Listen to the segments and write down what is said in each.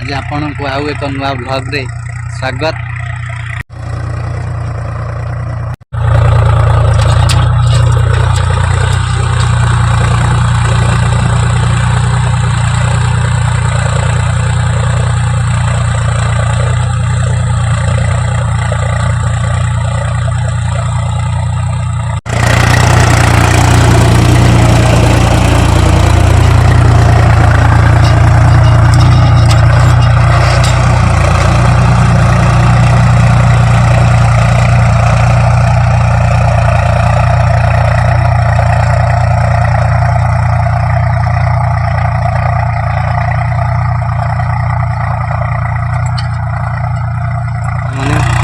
आज आपण को आउ एक नुआ ब्लॉग रे स्वागत।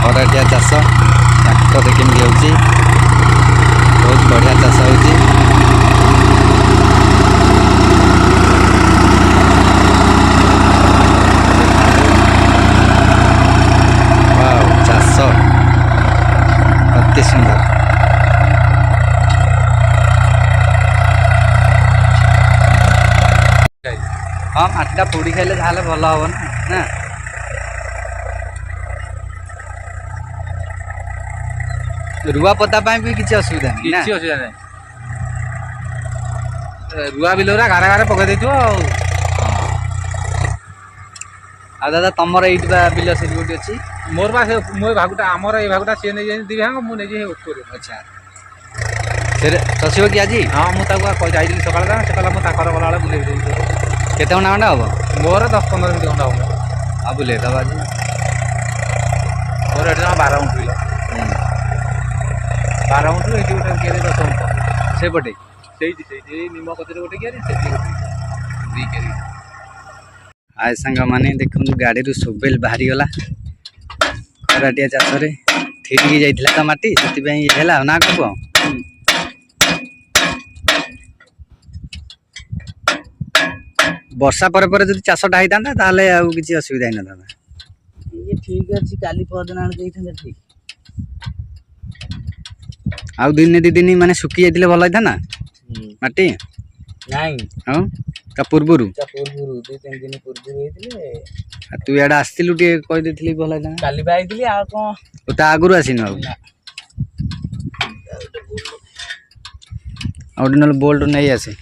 खराटिया चाष ट्रैक्टर केमती होची बहुत बढ़िया चाष होची। वाव चाष अति सुंदर। हाँ माटीटा पोड़ी खाइले जाले भल हम ना। रुआ पता भी किसी असुविधा नहीं किसी असुविधा नहीं। रुआ बिलरा गारे गारे पकड़ दे दादा तुमर ये बिल से गोटे अच्छी मोर बा मो भागुटा आमर ये भागुटा सी नहीं दी भाग मुझे अच्छा चषिब कि आज हाँ मुझे जाइली सकाल सकाल मुझे गला बुले केते घंटा घंटा हम मोर 10-15 मिनट घंटा हम आ बुले दबा आज मोर 12 मिनट बिल 12 मिनट ये गोटे किए 10 मिनट सेपटे से निम कचरे गोटे किए आज सांग मैंने देखु गाड़ी सोबेल बाहरी गला खराटिया चाष ठिकी जाइला तो माटी से ना कब वर्षा पर जब चाषटा होता ताले आउ किसी असुविधा ही ना ये ठीक अच्छी काली परदिन आने देइथन ठीक आउ दिन 2 दिन माने सुखी जाइले भल होता ना माटी नहीं हां का पूर्वरु 2-3 दिन पूर्व होइतले तू एडा आस्तिलु टे कहि देथिली भल होता काली बाइतली आ कोन ता आगुरु आसिन आउ ऑर्डिनल बोल्ट नहीं आसे